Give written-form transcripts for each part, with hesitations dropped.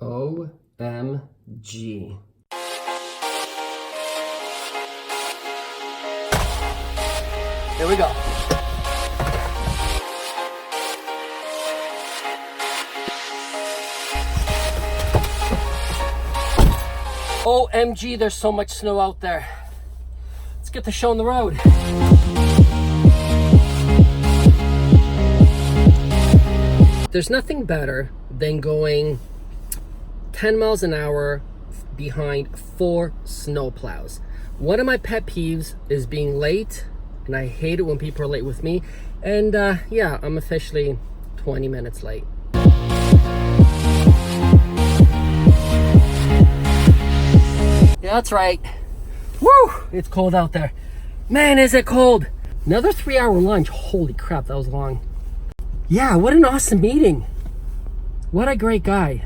OMG. Here we go. OMG, there's so much snow out there. Let's get the show on the road. There's nothing better than going 10 miles an hour behind 4 snowplows. One of my pet peeves is being late, and I hate it when people are late with me. And yeah, I'm officially 20 minutes late. Yeah, that's right. Woo! It's cold out there. Man, is it cold. Another 3-hour lunch. Holy crap, that was long. Yeah, what an awesome meeting. What a great guy.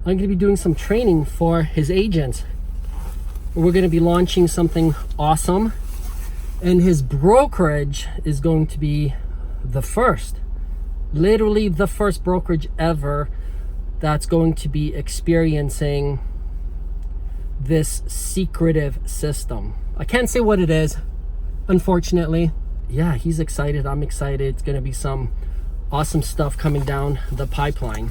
I'm going to be doing some training for his agents. We're going to be launching something awesome. And his brokerage is going to be the first, literally the first brokerage ever that's going to be experiencing this secretive system. I can't say what it is, unfortunately. Yeah, he's excited. I'm excited. It's going to be some awesome stuff coming down the pipeline.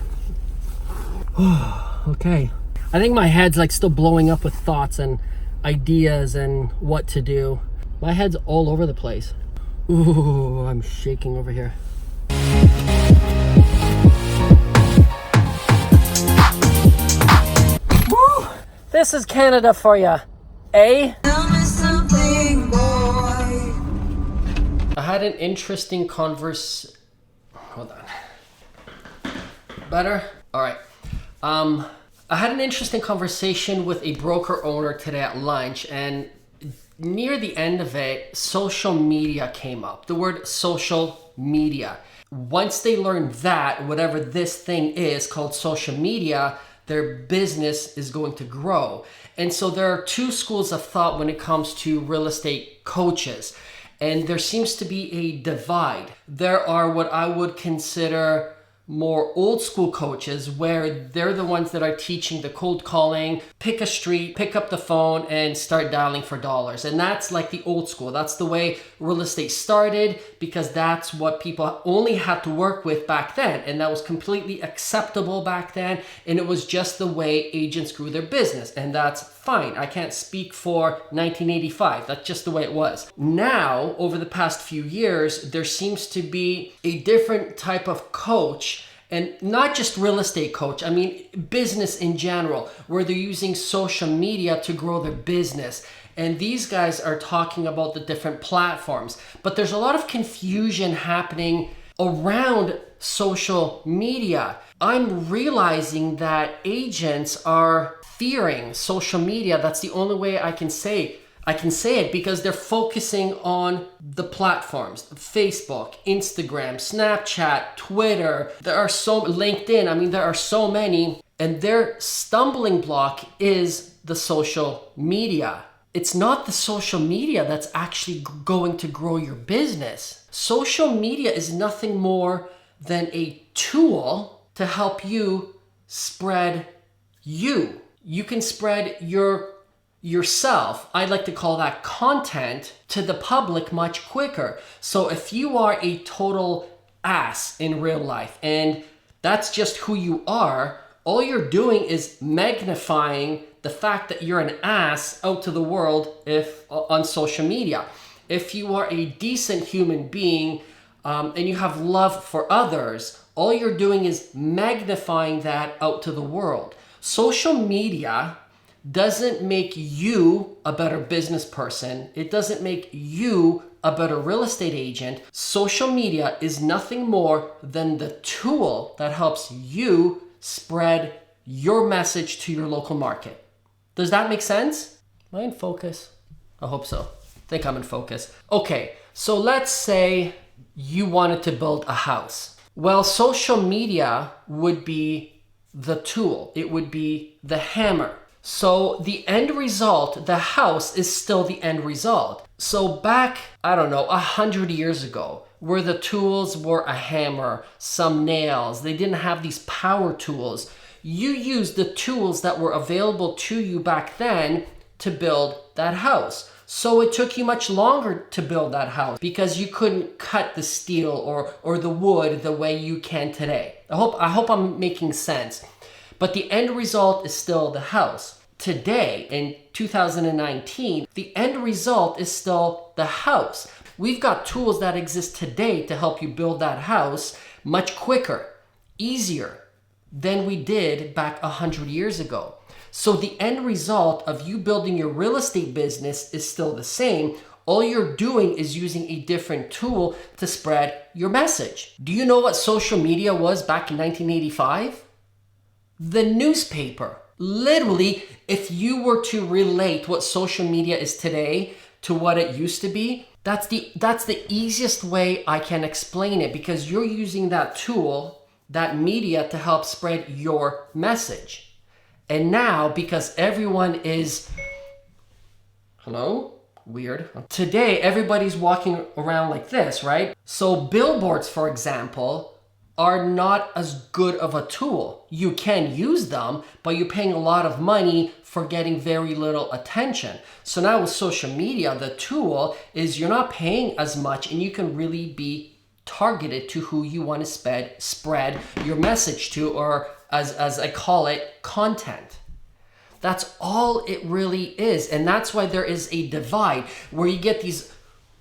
Okay. I think my head's like still blowing up with thoughts and ideas and what to do. My head's all over the place. Ooh, I'm shaking over here. Woo! This is Canada for ya, eh? Tell me something, boy. I had an interesting Hold on. Better? All right. I had an interesting conversation with a broker owner today at lunch, and near the end of it, social media came up. The word social media. Once they learn that, whatever this thing is called social media, their business is going to grow. And so there are 2 schools of thought when it comes to real estate coaches. And there seems to be a divide. There are what I would consider more old school coaches, where they're the ones that are teaching the cold calling, pick a street, pick up the phone and start dialing for dollars. And that's like the old school. That's the way real estate started, because that's what people only had to work with back then. And that was completely acceptable back then. And it was just the way agents grew their business. And that's fine. I can't speak for 1985. That's just the way it was. Now, over the past few years, there seems to be a different type of coach, and not just real estate coach, I mean business in general, where they're using social media to grow their business. And these guys are talking about the different platforms. But there's a lot of confusion happening around social media. I'm realizing that agents are fearing social media. That's the only way I can say it, because they're focusing on the platforms: Facebook, Instagram, Snapchat, Twitter. There are LinkedIn. I mean, there are so many, and their stumbling block is the social media. It's not the social media that's actually going to grow your business. Social media is nothing more than a tool to help you spread you. You can spread yourself, I like to call that content, to the public much quicker. So if you are a total ass in real life and that's just who you are, all you're doing is magnifying the fact that you're an ass out to the world on social media. If you are a decent human being and you have love for others, all you're doing is magnifying that out to the world. Social media doesn't make you a better business person. It doesn't make you a better real estate agent. Social media is nothing more than the tool that helps you spread your message to your local market. Does that make sense? Am I in focus? I hope so. I think I'm in focus. Okay, so let's say you wanted to build a house. Well, social media would be the tool. It would be the hammer. So the end result, the house, is still the end result. So back, 100 years ago, where the tools were a hammer, some nails, they didn't have these power tools. you used the tools that were available to you back then to build that house. So it took you much longer to build that house because you couldn't cut the steel or the wood the way you can today. I hope I'm making sense. But the end result is still the house. Today, in 2019, the end result is still the house. We've got tools that exist today to help you build that house much quicker, easier than we did back 100 years ago. So the end result of you building your real estate business is still the same. All you're doing is using a different tool to spread your message. Do you know what social media was back in 1985? The newspaper. Literally, if you were to relate what social media is today to what it used to be, that's the easiest way I can explain it, because you're using that tool, that media, to help spread your message. And now, because everyone is, hello? Weird. Today, everybody's walking around like this, right? So billboards, for example, are not as good of a tool. You can use them, but you're paying a lot of money for getting very little attention. So now with social media, the tool is you're not paying as much, and you can really be targeted to who you want to spread your message to, or as I call it, content. That's all it really is. And that's why there is a divide where you get these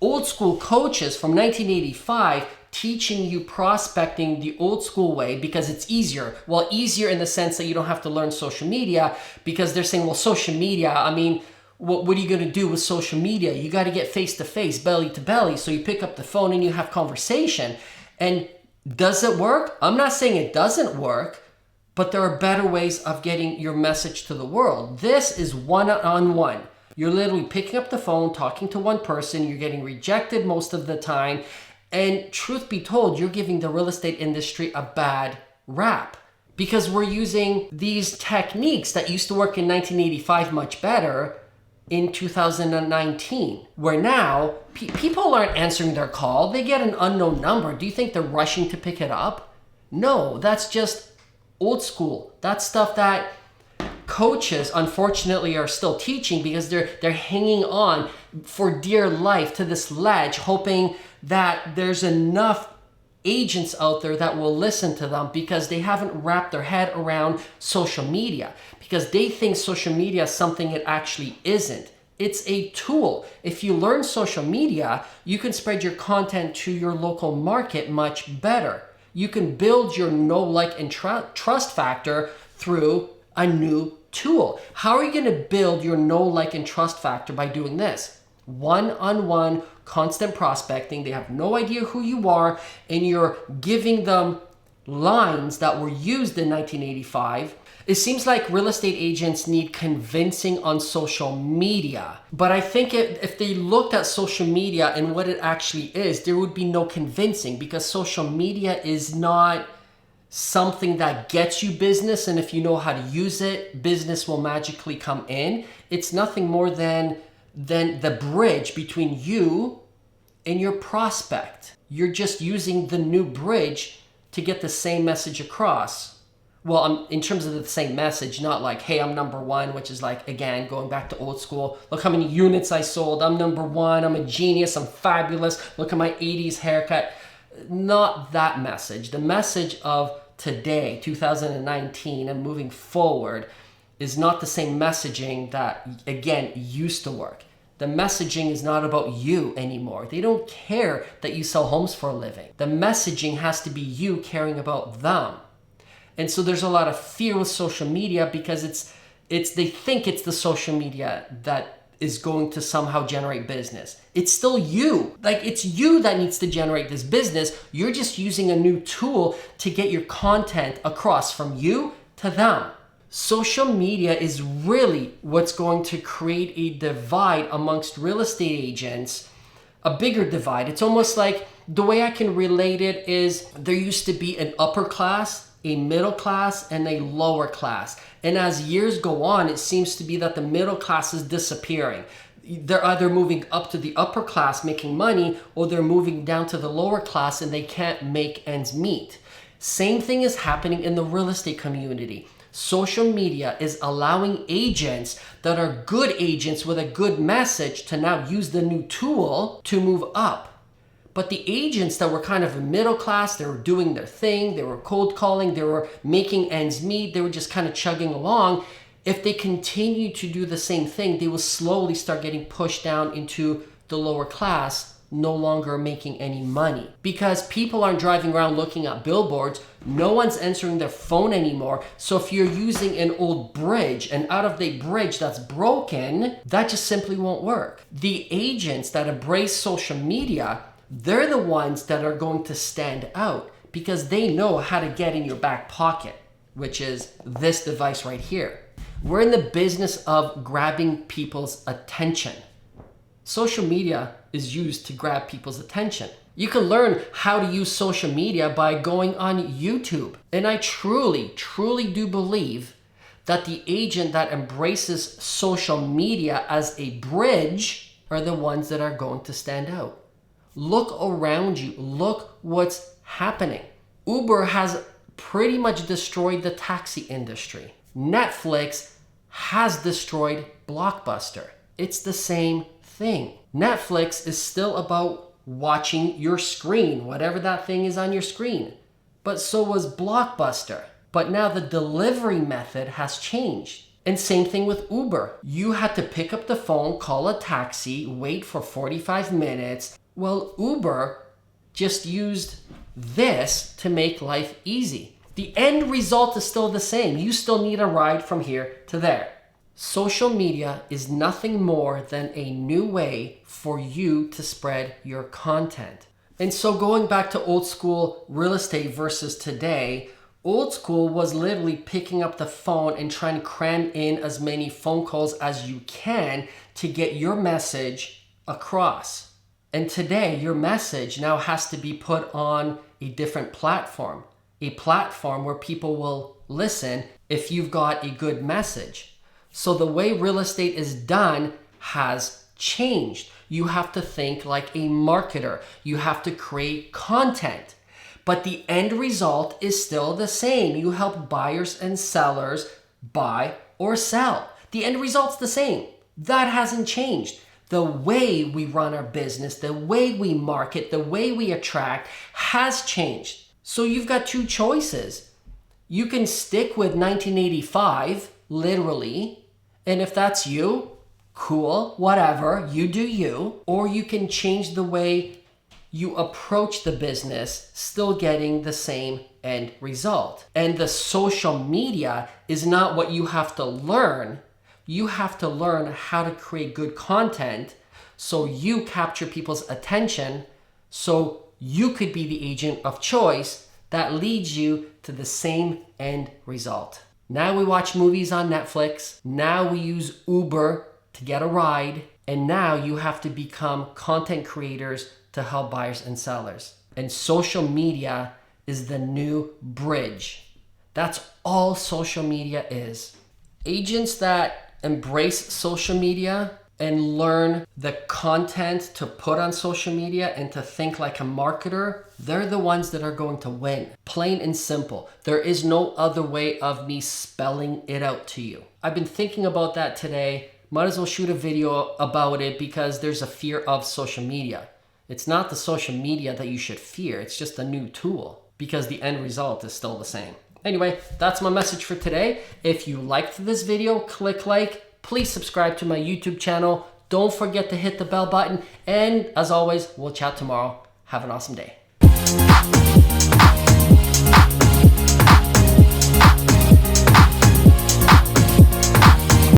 old school coaches from 1985 teaching you prospecting the old school way because it's easier. Well, easier in the sense that you don't have to learn social media, because they're saying, well, social media, I mean, what are you going to do with social media? You got to get face to face, belly to belly. So you pick up the phone and you have conversation. And does it work? I'm not saying it doesn't work, but there are better ways of getting your message to the world. This is one-on-one. You're literally picking up the phone, talking to one person. You're getting rejected most of the time. And truth be told, you're giving the real estate industry a bad rap, because we're using these techniques that used to work in 1985 much better in 2019, where now people aren't answering their call. They get an unknown number. Do you think they're rushing to pick it up? No, that's just old school. That's stuff that coaches, unfortunately, are still teaching, because they're hanging on for dear life to this ledge, hoping that there's enough agents out there that will listen to them, because they haven't wrapped their head around social media, because they think social media is something it actually isn't. It's a tool. If you learn social media, you can spread your content to your local market much better. You can build your know, like, and trust factor through a new tool. How are you going to build your know, like, and trust factor? By doing this. One-on-one constant prospecting. They have no idea who you are, and you're giving them lines that were used in 1985. It seems like real estate agents need convincing on social media. But I think if they looked at social media and what it actually is, there would be no convincing, because social media is not something that gets you business, and if you know how to use it, business will magically come in. It's nothing more than the bridge between you and your prospect. You're just using the new bridge to get the same message across. Well, in terms of the same message, not like, hey, I'm number one, which is like, again, going back to old school. Look how many units I sold. I'm number one. I'm a genius. I'm fabulous. Look at my 80s haircut. Not that message. The message of today, 2019, and moving forward is not the same messaging that, again, used to work. The messaging is not about you anymore. They don't care that you sell homes for a living. The messaging has to be you caring about them. And so there's a lot of fear with social media, because they think it's the social media that is going to somehow generate business. It's still you. Like, it's you that needs to generate this business. You're just using a new tool to get your content across from you to them. Social media is really what's going to create a divide amongst real estate agents, a bigger divide. It's almost like, the way I can relate it is, there used to be an upper class, a middle class, and a lower class. And as years go on, it seems to be that the middle class is disappearing. They're either moving up to the upper class making money, or they're moving down to the lower class and they can't make ends meet. Same thing is happening in the real estate community. Social media is allowing agents that are good agents with a good message to now use the new tool to move up. But the agents that were kind of middle class, they were doing their thing, they were cold calling, they were making ends meet, they were just kind of chugging along. If they continue to do the same thing, they will slowly start getting pushed down into the lower class, no longer making any money. Because people aren't driving around looking at billboards, no one's answering their phone anymore. So if you're using an old bridge, an out-of-date bridge that's broken, that just simply won't work. The agents that embrace social media, they're the ones that are going to stand out because they know how to get in your back pocket, which is this device right here. We're in the business of grabbing people's attention. Social media is used to grab people's attention. You can learn how to use social media by going on YouTube. And I truly, truly do believe that the agent that embraces social media as a bridge are the ones that are going to stand out. Look around you. Look what's happening. Uber has pretty much destroyed the taxi industry. Netflix has destroyed Blockbuster. It's the same thing. Netflix is still about watching your screen, whatever that thing is on your screen. But so was Blockbuster. But now the delivery method has changed. And same thing with Uber. You had to pick up the phone, call a taxi, wait for 45 minutes. Well, Uber just used this to make life easy. The end result is still the same. You still need a ride from here to there. Social media is nothing more than a new way for you to spread your content. And so going back to old school real estate versus today, old school was literally picking up the phone and trying to cram in as many phone calls as you can to get your message across. And today, your message now has to be put on a different platform, a platform where people will listen if you've got a good message. So the way real estate is done has changed. You have to think like a marketer. You have to create content. But the end result is still the same. You help buyers and sellers buy or sell. The end result's the same. That hasn't changed. The way we run our business, the way we market, the way we attract has changed. So you've got two choices. You can stick with 1985, literally, and if that's you, cool, whatever, you do you. Or you can change the way you approach the business, still getting the same end result. And the social media is not what you have to learn. You have to learn how to create good content so you capture people's attention so you could be the agent of choice that leads you to the same end result. Now we watch movies on Netflix. Now we use Uber to get a ride. And now you have to become content creators to help buyers and sellers. And social media is the new bridge. That's all social media is. Agents that embrace social media and learn the content to put on social media and to think like a marketer, they're the ones that are going to win. Plain and simple. There is no other way of me spelling it out to you. I've been thinking about that today. Might as well shoot a video about it because there's a fear of social media. It's not the social media that you should fear. It's just a new tool because the end result is still the same. Anyway, that's my message for today. If you liked this video, click like. Please subscribe to my YouTube channel. Don't forget to hit the bell button. And as always, we'll chat tomorrow. Have an awesome day.